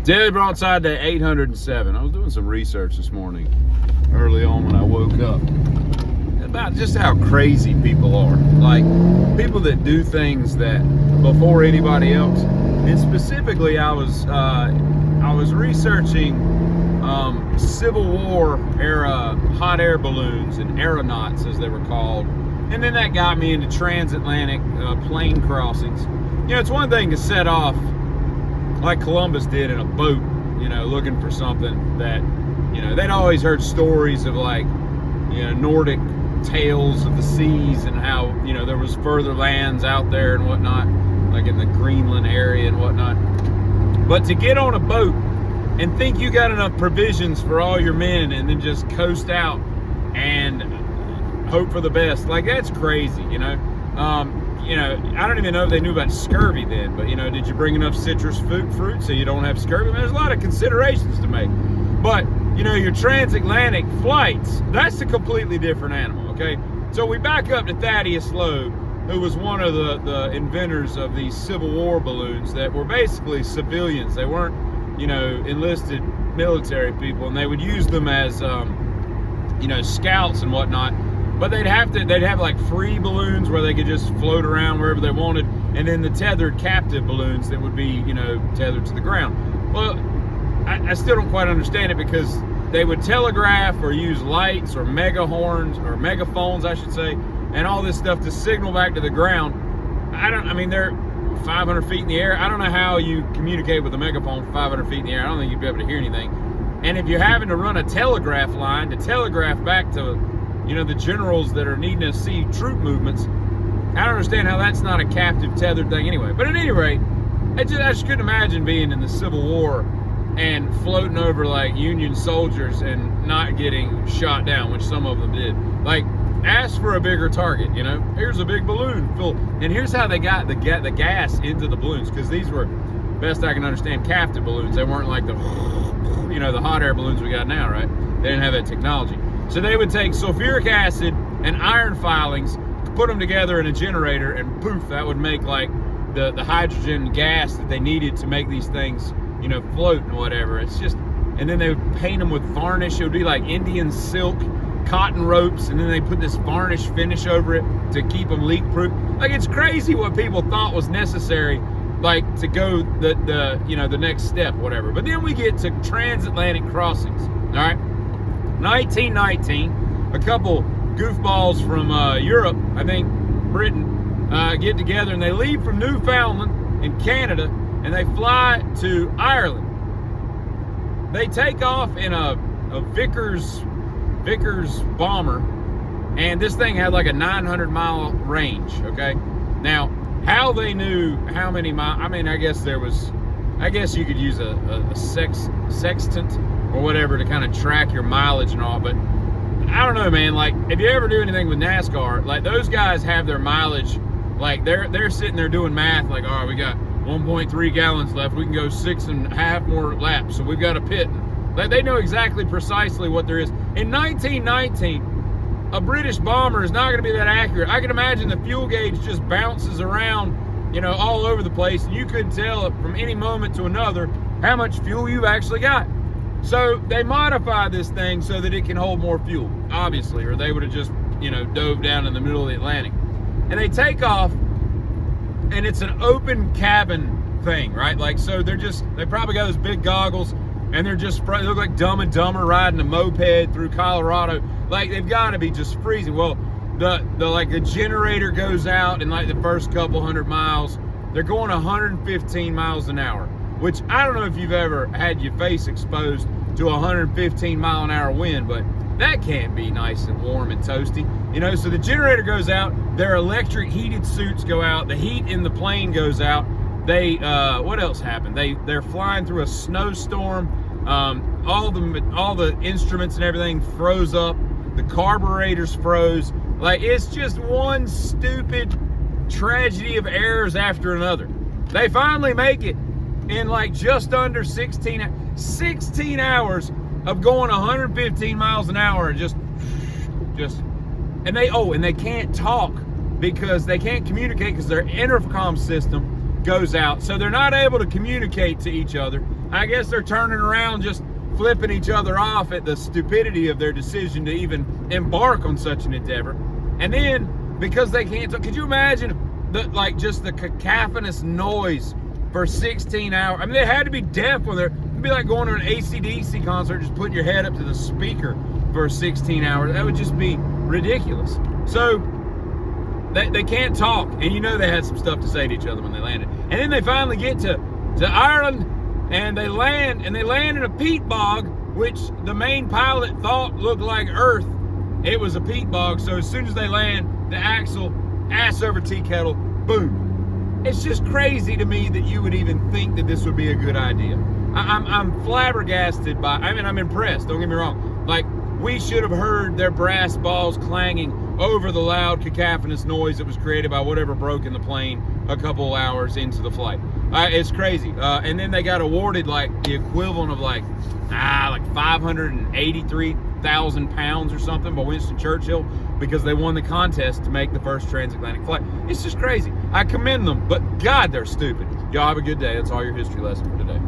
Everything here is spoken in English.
Daily Broadside Day 807. I was doing some research this morning, early on when I woke up, about just how crazy people are. Like, people that do things that before anybody else. And specifically, I was researching Civil War era hot air balloons and aeronauts, as they were called. And then that got me into transatlantic plane crossings. You know, it's one thing to set off like Columbus did in a boat, you know, looking for something that, you know, they'd always heard stories of, like, you know, Nordic tales of the seas and how, you know, there was further lands out there and whatnot, like in the Greenland area and whatnot. But to get on a boat and think you got enough provisions for all your men and then just coast out and hope for the best, like, that's crazy, you know. You know, I don't even know if they knew about scurvy then, but, you know, did you bring enough citrus fruit so you don't have scurvy? I mean, there's a lot of considerations to make. But, you know, your transatlantic flights, that's a completely different animal, okay? So we back up to Thaddeus Loeb, who was one of the inventors of these Civil War balloons that were basically civilians. They weren't, you know, enlisted military people, and they would use them as, you know, scouts and whatnot. But they'd have like free balloons where they could just float around wherever they wanted, and then the tethered captive balloons that would be, you know, tethered to the ground. Well, I still don't quite understand it, because they would telegraph or use lights or megahorns or megaphones, I should say, and all this stuff to signal back to the ground. I mean, they're 500 feet in the air. I don't know how you communicate with a megaphone 500 feet in the air. I don't think you'd be able to hear anything. And if you're having to run a telegraph line to telegraph back to, you know, the generals that are needing to see troop movements, I don't understand how that's not a captive tethered thing anyway. But at any rate, I just couldn't imagine being in the Civil War and floating over like Union soldiers and not getting shot down, which some of them did. Like, ask for a bigger target, you know. Here's a big balloon full, and here's how they got the gas into the balloons, because these were, best I can understand, captive balloons. They weren't like the, you know, the hot air balloons we got now, right? They didn't have that technology. So they would take sulfuric acid and iron filings, put them together in a generator, and poof, that would make like the hydrogen gas that they needed to make these things, you know, float and whatever. It's just, and then they would paint them with varnish. It would be like Indian silk, cotton ropes, and then they put this varnish finish over it to keep them leak proof. Like, it's crazy what people thought was necessary, like, to go the you know, the next step, whatever. But then we get to transatlantic crossings, all right? 1919, a couple goofballs from Europe, I think Britain, get together and they leave from Newfoundland in Canada and they fly to Ireland. They take off in a Vickers bomber, and this thing had like a 900-mile range, okay? Now, how they knew how many miles, I mean, I guess you could use a sextant or whatever to kind of track your mileage and all, but I don't know, man. Like, if you ever do anything with NASCAR, like, those guys have their mileage, like, they're sitting there doing math, like, all right, we got 1.3 gallons left, we can go 6.5 more laps, so we've got a pit. Like, they know exactly precisely what there is. In 1919, a British bomber is not going to be that accurate. I can imagine the fuel gauge just bounces around, you know, all over the place, and you couldn't tell from any moment to another how much fuel you've actually got. So they modify this thing so that it can hold more fuel, obviously, or they would have just, you know, dove down in the middle of the Atlantic. And they take off, and it's an open cabin thing, right? Like, so they probably got those big goggles, and they look like Dumb and Dumber riding a moped through Colorado. Like, they've got to be just freezing. Well, the generator goes out in like the first couple hundred miles. They're going 115 miles an hour, which I don't know if you've ever had your face exposed to 115 mile an hour wind, but that can't be nice and warm and toasty, you know. So the generator goes out, their electric heated suits go out, the heat in the plane goes out. They what else happened? They're flying through a snowstorm. All the instruments and everything froze up. The carburetors froze. Like, it's just one stupid tragedy of errors after another. They finally make it in like just under 16 hours of going 115 miles an hour, and and they can't talk because they can't communicate because their intercom system goes out, so they're not able to communicate to each other. I guess they're turning around just flipping each other off at the stupidity of their decision to even embark on such an endeavor. And then, because they can't talk, could you imagine just the cacophonous noise for 16 hours? I mean, they had to be deaf when it'd be like going to an AC/DC concert, just putting your head up to the speaker for 16 hours. That would just be ridiculous. So they can't talk, and you know they had some stuff to say to each other when they landed. And then they finally get to Ireland, and they land in a peat bog, which the main pilot thought looked like Earth. It was a peat bog. So as soon as they land, the axle, ass over tea kettle, boom. It's just crazy to me that you would even think that this would be a good idea. I'm flabbergasted I'm impressed, don't get me wrong. Like, we should have heard their brass balls clanging over the loud cacophonous noise that was created by whatever broke in the plane a couple hours into the flight. It's crazy. And then they got awarded like the equivalent of like 583,000 pounds or something by Winston Churchill because they won the contest to make the first transatlantic flight. It's just crazy. I commend them, but God, they're stupid. Y'all have a good day. That's all your history lesson for today.